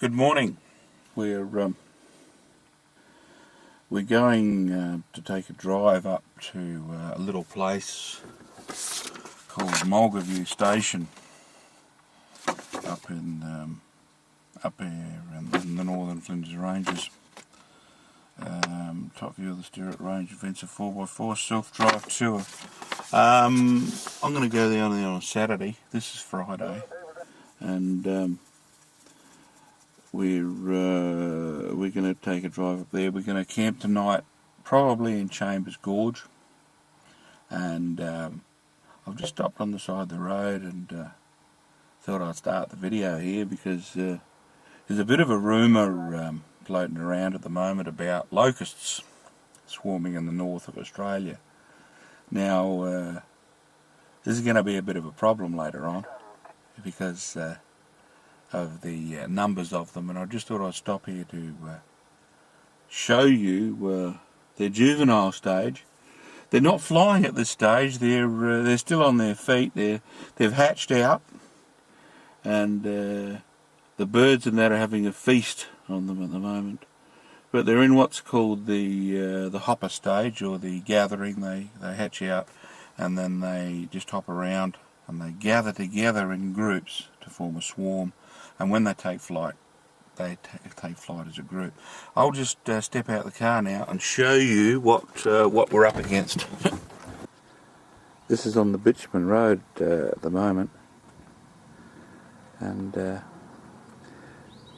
Good morning. We're going to take a drive up to a little place called Mulga View Station up here in the northern Flinders Ranges. Top view of the Stirrat Range Adventure 4x4 self-drive tour. I'm going to go there only on a Saturday. This is Friday, and we're going to take a drive up there. We're going to camp tonight, probably in Chambers Gorge, and I've just stopped on the side of the road and thought I'd start the video here because there's a bit of a rumour floating around at the moment about locusts swarming in the north of Australia. Now, this is going to be a bit of a problem later on because of the numbers of them, and I just thought I'd stop here to show you their juvenile stage. They're not flying at this stage. They're still on their feet. They've hatched out, and the birds and that are having a feast on them at the moment. But they're in what's called the hopper stage, or the gathering. They hatch out, and then they just hop around, and they gather together in groups to form a swarm. And when they take flight, they take flight as a group. I'll just step out the car now and show you what we're up against. This is on the Bitumen Road at the moment, and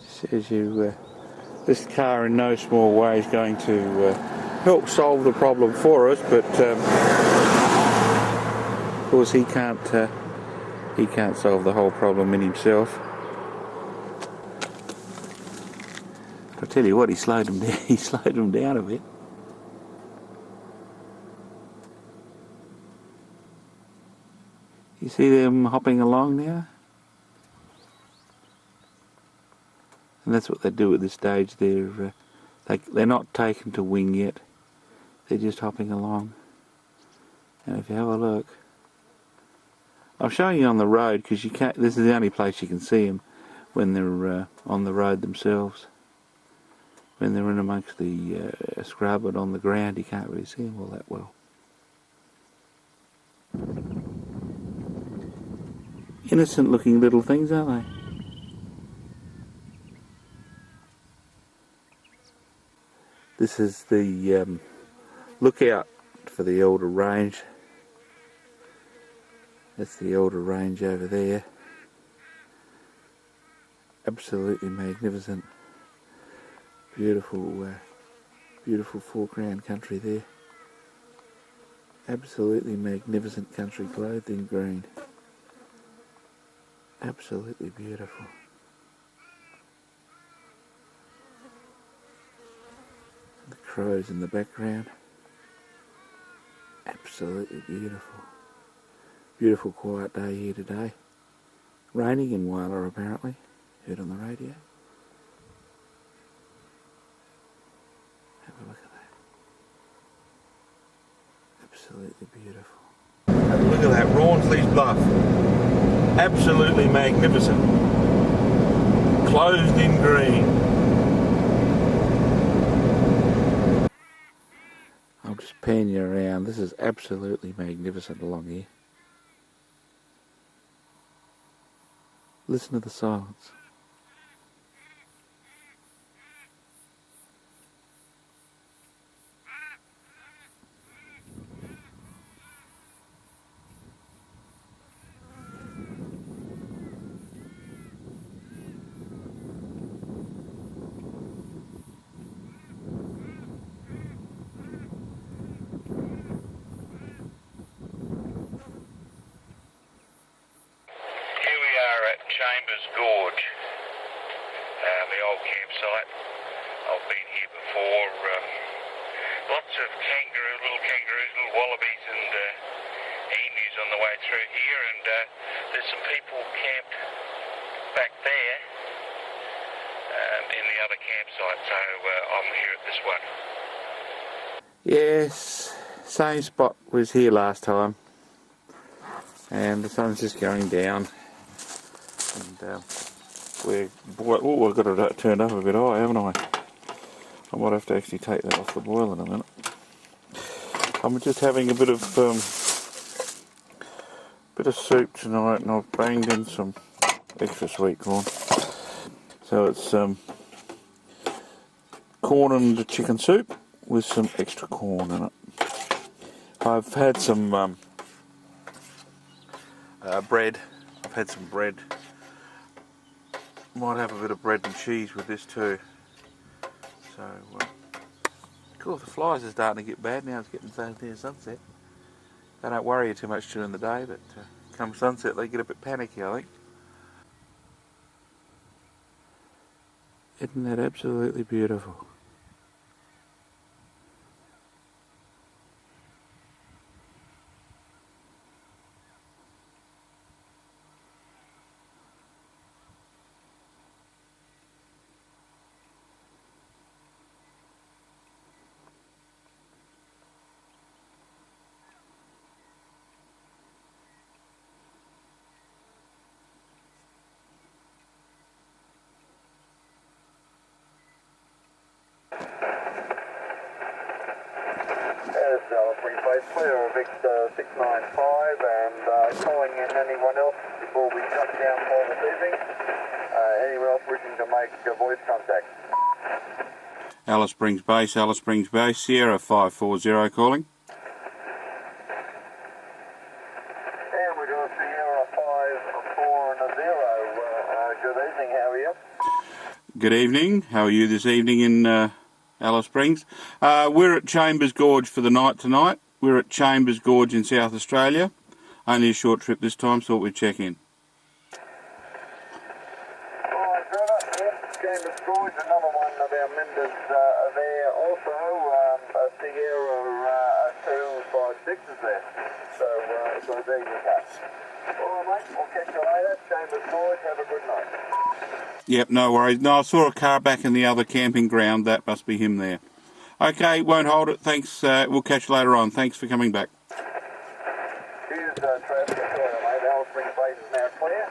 says you. This car in no small way is going to help solve the problem for us, but of course he can't solve the whole problem in himself. I'll tell you what, he slowed him down. He slowed him down a bit. You see them hopping along now? And that's what they do at this stage. They're not taken to wing yet. They're just hopping along. And if you have a look, I'm showing you on the road because you can't. This is the only place you can see them when they're on the road themselves. When they're in amongst the scrub and on the ground, you can't really see them all that well. Innocent looking little things, aren't they? This is the lookout for the elder range. That's the elder range over there. Absolutely magnificent. Beautiful, beautiful foreground country there. Absolutely magnificent country clothed in green. Absolutely beautiful. The crows in the background. Absolutely beautiful. Beautiful quiet day here today. Raining in Wyler apparently. Heard on the radio. Have a look at that. Absolutely beautiful. Have a look at that, Rawnsley's Bluff. Absolutely magnificent. Clothed in green. I'll just pan you around. This is absolutely magnificent along here. Listen to the silence. Chambers Gorge, the old campsite. I've been here before. Lots of little kangaroos, little wallabies and emus on the way through here, and there's some people camped back there in the other campsite, so I'm here at this one. Yes, same spot was here last time, and the sun's just going down. And Oh, I've got it turned up a bit high, haven't I? I might have to actually take that off the boil in a minute. I'm just having a bit of soup tonight, and I've banged in some extra sweet corn. So it's corn and chicken soup with some extra corn in it. I've had some bread. I've had some bread. Might have a bit of bread and cheese with this too. So, cool, the flies are starting to get bad now. It's getting near sunset. They don't worry you too much during the day, but come sunset they get a bit panicky, I think. Isn't that absolutely beautiful? Free base clear of X695 and calling in anyone else before we shut down for this evening. Anyone else wishing to make voice contact? Alice Springs Base, Sierra 540 calling. And we're going to Sierra 540. Good evening, how are you? Good evening, how are you this evening in Alice Springs? We're at Chambers Gorge for the night tonight. We're at Chambers Gorge in South Australia. Only a short trip this time, so we'd check in. Alright, Trevor. Yep, Chambers Gorge, another one of our members there also. Sierra 256 is there. So there you go. Alright, mate, we'll catch you later. Chambers Gorge, have a good night. Yep, no worries. No, I saw a car back in the other camping ground. That must be him there. Okay, won't hold it. Thanks. We'll catch you later on. Thanks for coming back. Here's traffic clear, mate. Alice Springs Base is now clear.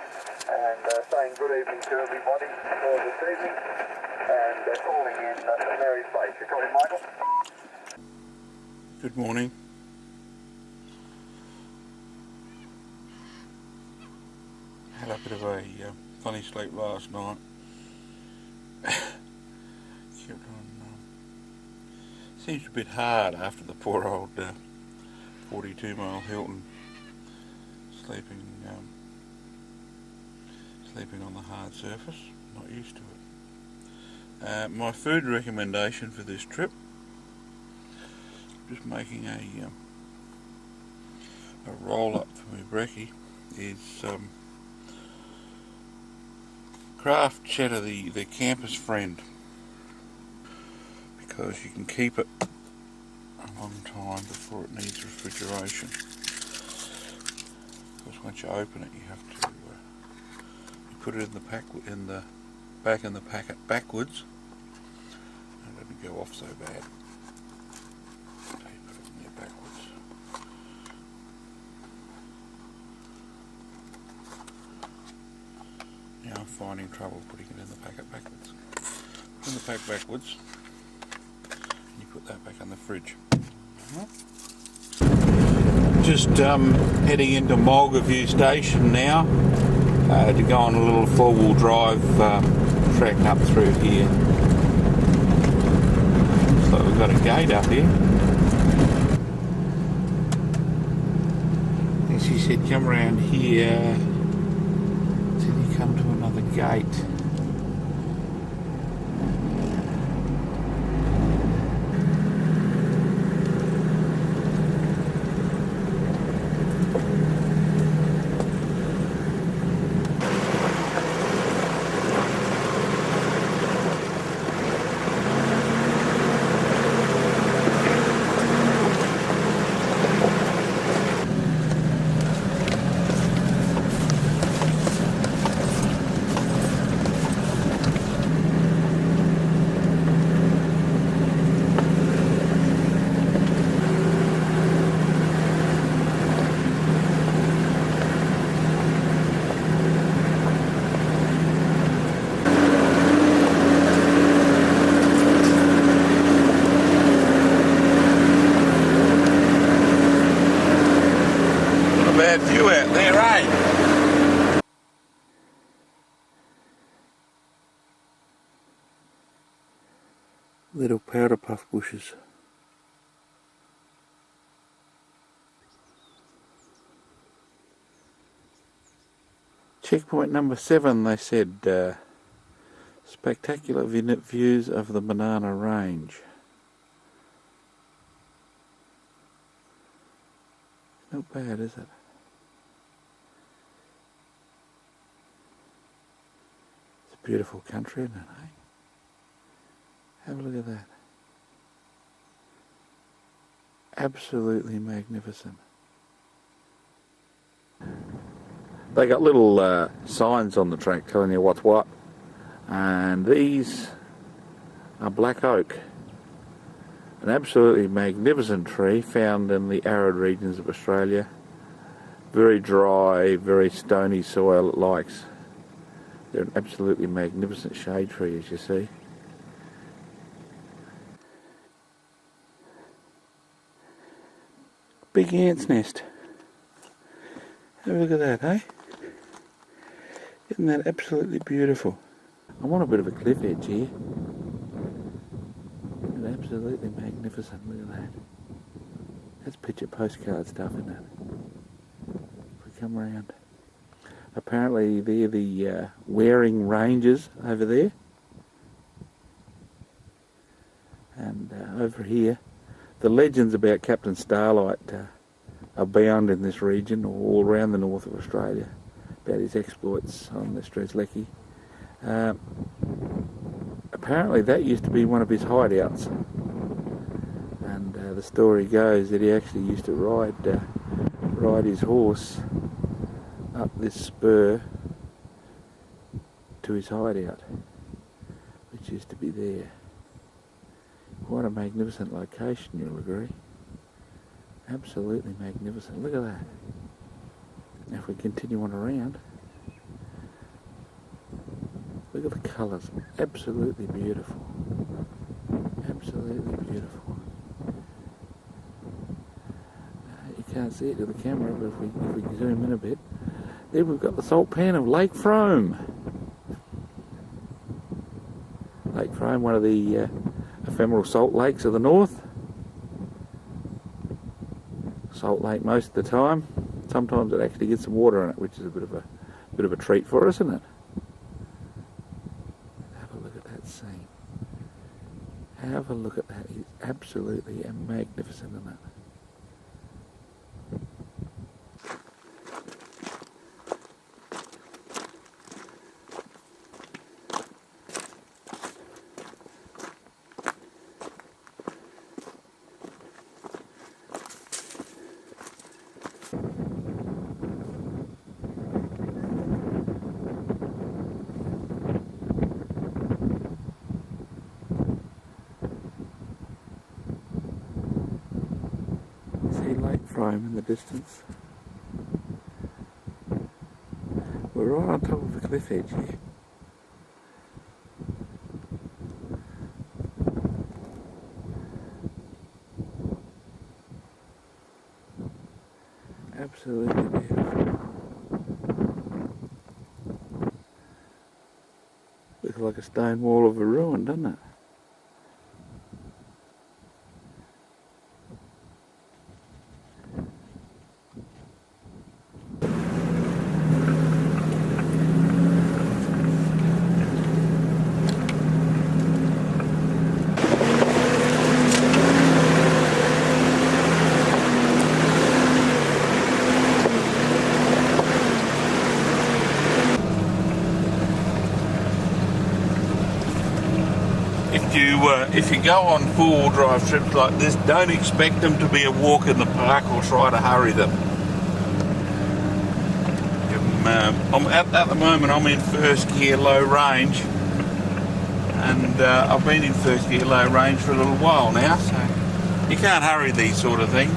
And saying good evening to everybody for this evening. And calling in St Mary's Base. You calling, Michael? Good morning. Had a bit of a funny sleep last night. Kept on, seems a bit hard after the poor old 42 mile Hilton sleeping on the hard surface. Not used to it. My food recommendation for this trip, just making a roll up for my brekkie, is Kraft cheddar, the camper's friend, because you can keep it a long time before it needs refrigeration. Because once you open it, you have to you put it in the back in the packet backwards. And it doesn't go off so bad. So you put it in there backwards. Now I'm finding trouble putting it in the packet backwards. Put in the pack backwards, and you put that back in the fridge. Just heading into Mulga View station now to go on a little four-wheel drive trek up through here. So we've got a gate up here. And she said come around here till you come to another gate. there, eh? Little powder puff bushes. Checkpoint number 7, they said, spectacular views of the banana range. Not bad, is it? It's a beautiful country, isn't it, eh? Have a look at that. Absolutely magnificent. They got little signs on the track telling you what's what. And these are black oak. An absolutely magnificent tree found in the arid regions of Australia. Very dry, very stony soil it likes. They're an absolutely magnificent shade tree, as you see. Big ant's nest. Have a look at that, eh? Isn't that absolutely beautiful? I'm on a bit of a cliff edge here. It's absolutely magnificent, look at that. That's picture postcard stuff, isn't it? If we come around. Apparently they're the Waring Ranges over there. And over here, the legends about Captain Starlight abound in this region, all around the north of Australia, about his exploits on the Strzelecki. Apparently that used to be one of his hideouts, and the story goes that he actually used to ride his horse up this spur to his hideout, which used to be there. Quite a magnificent location, you'll agree. Absolutely magnificent. Look at that. Now if we continue on around, look at the colours. Absolutely beautiful. Absolutely beautiful. You can't see it to the camera, but if we zoom in a bit, there we've got the salt pan of Lake Frome. Lake Frome, one of the ephemeral salt lakes of the north. Salt lake most of the time. Sometimes it actually gets some water in it, which is a bit of a treat for us, isn't it? Have a look at that scene. Have a look at that. It's absolutely magnificent, isn't it? See Lake Frome in the distance. We're right on top of a cliff edge here. Absolutely beautiful. Looks like a stone wall of a ruin, doesn't it? If you go on four-wheel drive trips like this, don't expect them to be a walk in the park or try to hurry them. At the moment I'm in first gear low range, and I've been in first gear low range for a little while now, so you can't hurry these sort of things.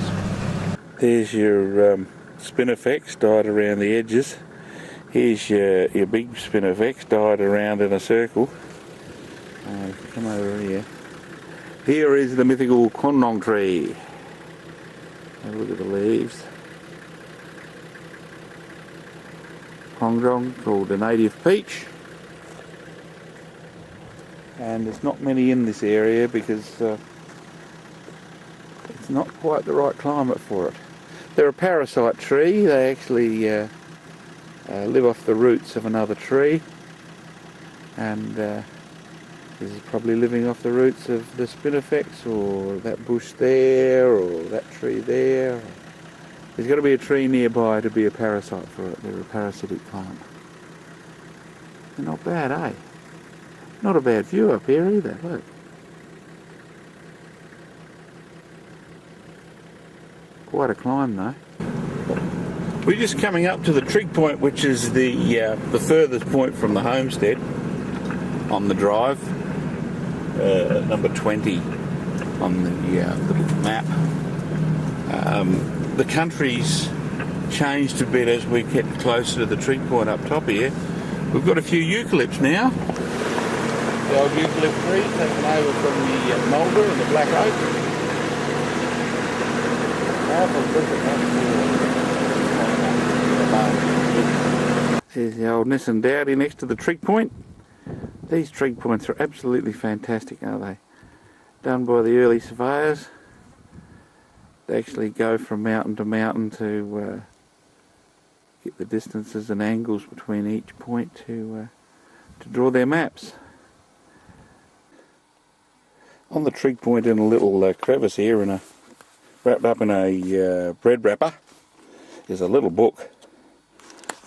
There's your spin effects dyed around the edges. Here's your big spin effects dyed around in a circle. If you come over here. Here is the mythical Quandong tree. Have a look at the leaves. Pongjong called a native peach. And there's not many in this area because it's not quite the right climate for it. They're a parasite tree. They actually live off the roots of another tree, and this is probably living off the roots of the spinifex, or that bush there, or that tree there. There's got to be a tree nearby to be a parasite for it. They're a parasitic plant. They're not bad, eh? Not a bad view up here either, look. Quite a climb though. We're just coming up to the trig point, which is the furthest point from the homestead on the drive, number 20 on the little map. The country's changed a bit as we get closer to the trig point up top here. We've got a few eucalypts now. The old eucalypt tree taken over from the mulga and the black oak. There's the old Nissan Dowdy next to the trig point. These trig points are absolutely fantastic, aren't they? Done by the early surveyors. They actually go from mountain to mountain to get the distances and angles between each point to draw their maps. On the trig point in a little crevice here, wrapped up in a bread wrapper, is a little book.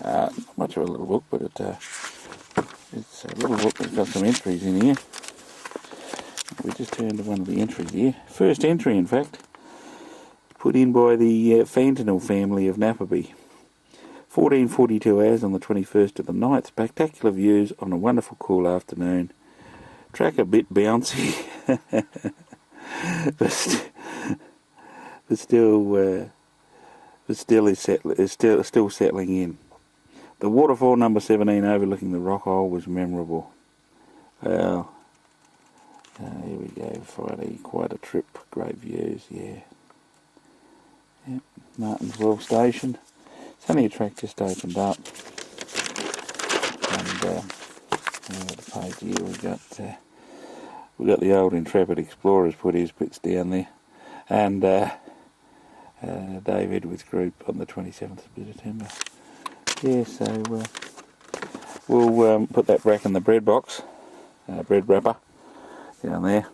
Not much of a little book, but it's a little book that's got some entries in here. We just turned to one of the entries here. First entry, in fact, put in by the Fantanil family of Napaby. 1442 hours on the 21st of the 9th. Spectacular views on a wonderful cool afternoon. Track a bit bouncy, but still settling in. The waterfall number 17 overlooking the rock hole was memorable. Well, here we go, Friday, quite a trip, great views, yeah. Yep, Martinsville Station. It's only a track just opened up. And the page here we got the old Intrepid Explorers put his bits down there. And Dave Edwards Group on the 27th of September. Yeah, so we'll put that back in the bread box, bread wrapper, down there,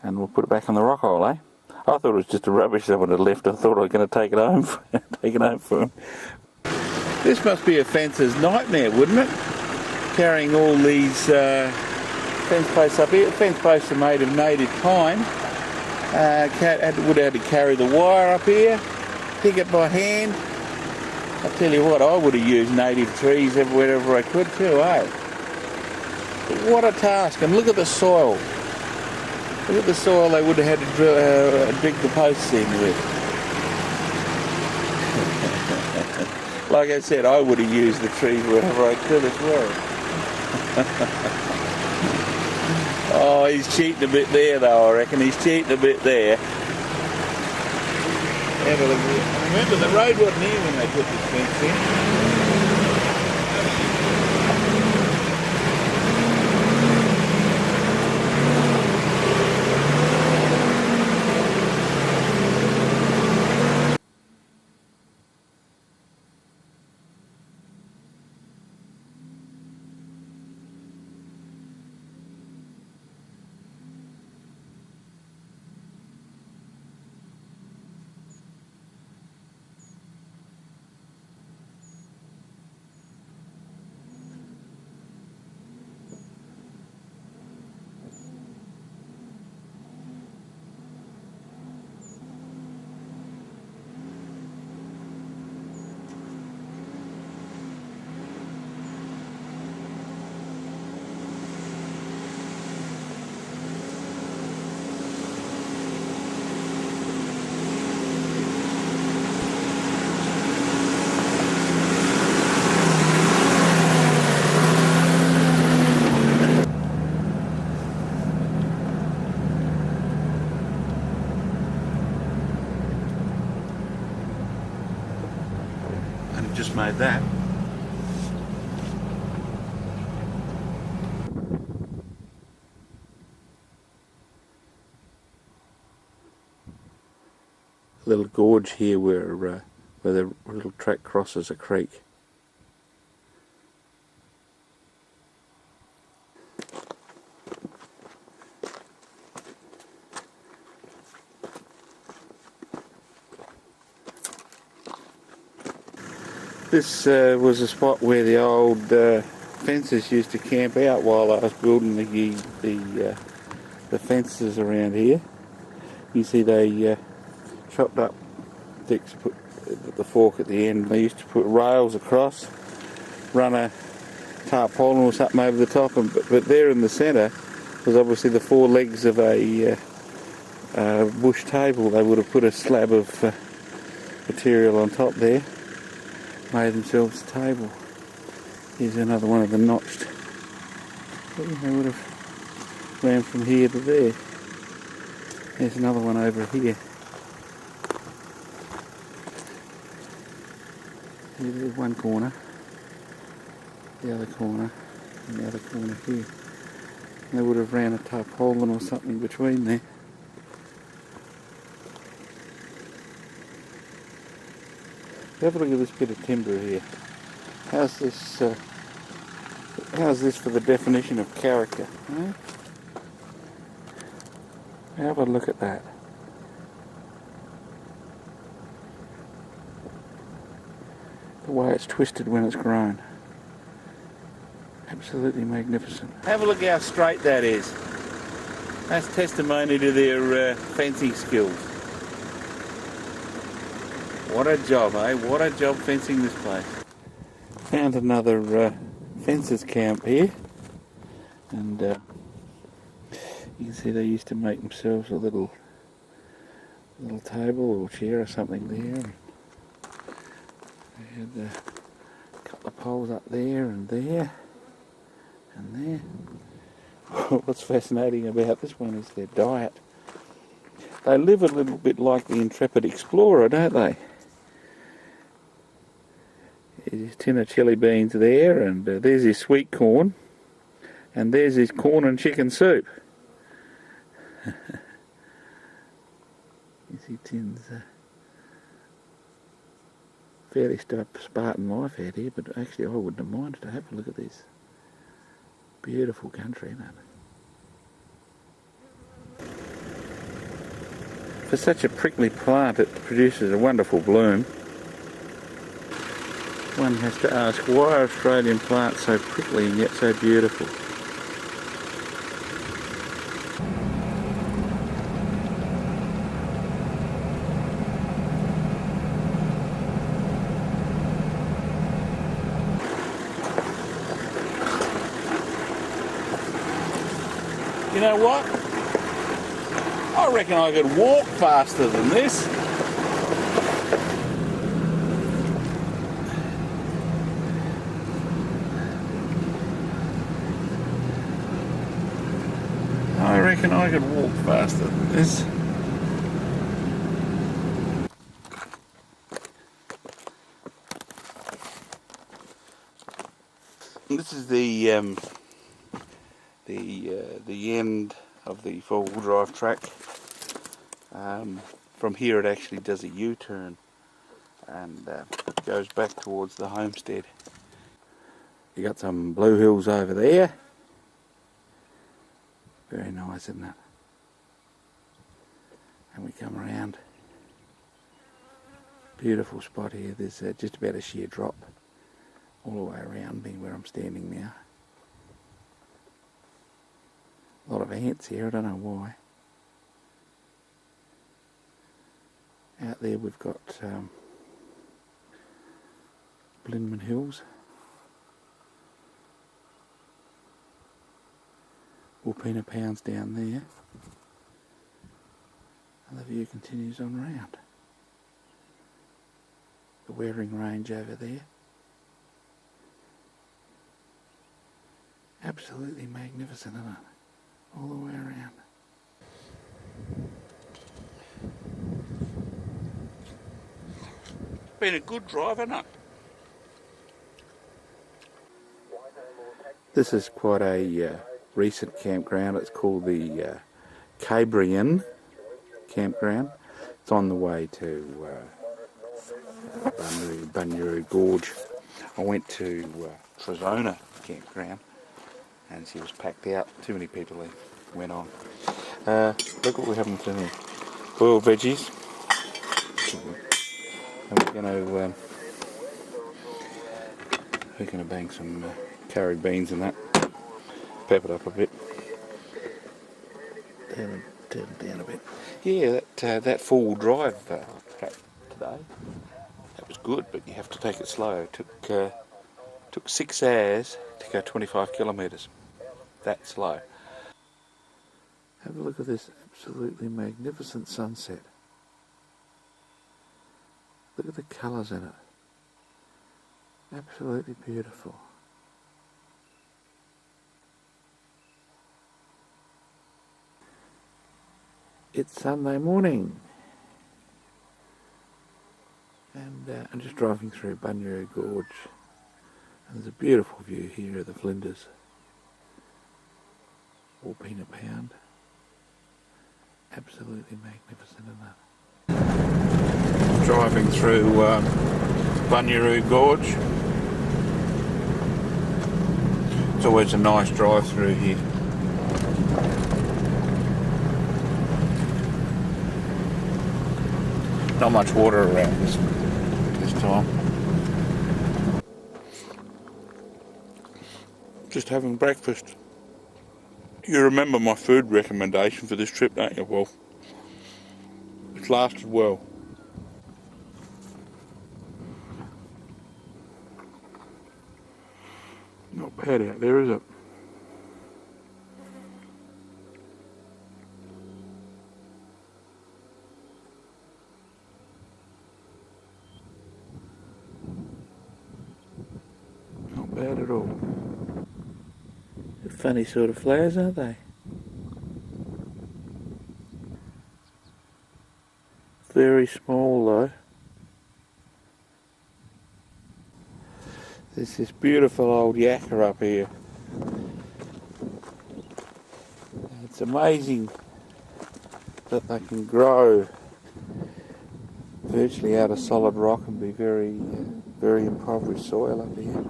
and we'll put it back on the rock hole, eh? I thought it was just a rubbish someone had left. I thought I was going to take it home, for him. This must be a fencer's nightmare, wouldn't it? Carrying all these fence posts up here. The fence posts are made of native pine. Would have had to carry the wire up here, pick it by hand. I tell you what, I would have used native trees wherever I could too, eh? But what a task! And look at the soil. Look at the soil they would have had to dig the posts in with. Like I said, I would have used the trees wherever I could as well. Oh, he's cheating a bit there though, I reckon. He's cheating a bit there. Have a look here. Remember, the road wasn't here when they put this fence in. Just made that. little gorge here where the little track crosses a creek. This was a spot where the old fencers used to camp out while I was building the fences around here. You see they chopped up sticks, put the fork at the end. They used to put rails across, run a tarpaulin or something over the top, but there in the centre was obviously the four legs of a bush table. They would have put a slab of material on top there, made themselves a table. Here's another one of the notched. They would have ran from here to there. There's another one over here. There's one corner, the other corner, and the other corner here. They would have ran a tarpaulin or something between there. Have a look at this bit of timber here. How's this for the definition of character? Eh? Have a look at that. The way it's twisted when it's grown. Absolutely magnificent. Have a look how straight that is. That's testimony to their fencing skills. What a job, eh? What a job fencing this place. Found another fencers camp here, and you can see they used to make themselves a little table or chair or something there. They had a couple of poles up there and there and there. What's fascinating about this one is their diet. They live a little bit like the intrepid explorer, don't they? There's his tin of chili beans there, and there's his sweet corn, and there's his corn and chicken soup. You see Tin's fairly Spartan life out here, but actually I wouldn't have minded to have a look at this. Beautiful country, isn't it? For such a prickly plant, it produces a wonderful bloom. One has to ask, why are Australian plants so prickly and yet so beautiful? You know what? I reckon I could walk faster than this. I reckon I could walk faster than this. This is the end of the four-wheel drive track. From here it actually does a U-turn and goes back towards the homestead. You got some blue hills over there. Very nice, isn't it? And we come around. Beautiful spot here. There's just about a sheer drop all the way around me where I'm standing now. A lot of ants here, I don't know why. Out there we've got Blinman Hills. Wilpena Pounds down there. And the view continues on round. The Wearing Range over there. Absolutely magnificent, isn't it? All the way around. Been a good drive, hasn't it? This is quite a recent campground. It's called the Cambrian campground. It's on the way to Bunyaroo Gorge. I went to Trezona campground and she was packed out. Too many people went on. Look what we're having for dinner. Boiled veggies. And we're gonna bang some curry beans and that. Pep it up a bit. Turn it down a bit. Yeah, that four-wheel drive track today. That was good, but you have to take it slow. It took 6 hours to go 25 kilometres. That slow. Have a look at this absolutely magnificent sunset. Look at the colours in it. Absolutely beautiful. It's Sunday morning and I'm just driving through Bunyaroo Gorge and there's a beautiful view here of the Flinders. All peanut pound. Absolutely magnificent enough. Driving through Bunyaroo Gorge. It's always a nice drive through here. Not much water around this time. Just having breakfast. You remember my food recommendation for this trip, don't you? Well, it's lasted well. Not bad out there, is it? Not bad at all. They're funny sort of flowers, aren't they? Very small though. There's this beautiful old yakka up here. It's amazing that they can grow virtually out of solid rock and be very impoverished soil up here.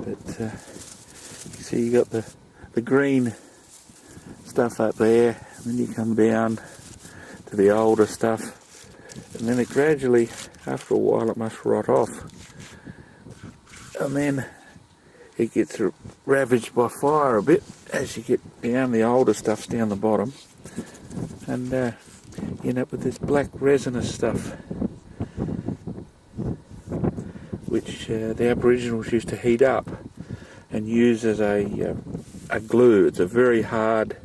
But you see, you got the green stuff up there, and then you come down to the older stuff, and then it gradually, after a while, it must rot off, and then it gets ravaged by fire a bit as you get down. The older stuff's down the bottom, and you end up with this black resinous stuff, which the Aboriginals used to heat up and use as a glue. It's a very hard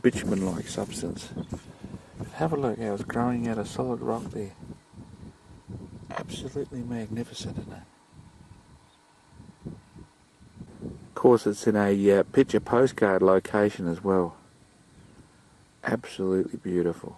bitumen-like substance. But have a look how it's growing out of solid rock there. Absolutely magnificent, isn't it? Of course, it's in a picture postcard location as well. Absolutely beautiful.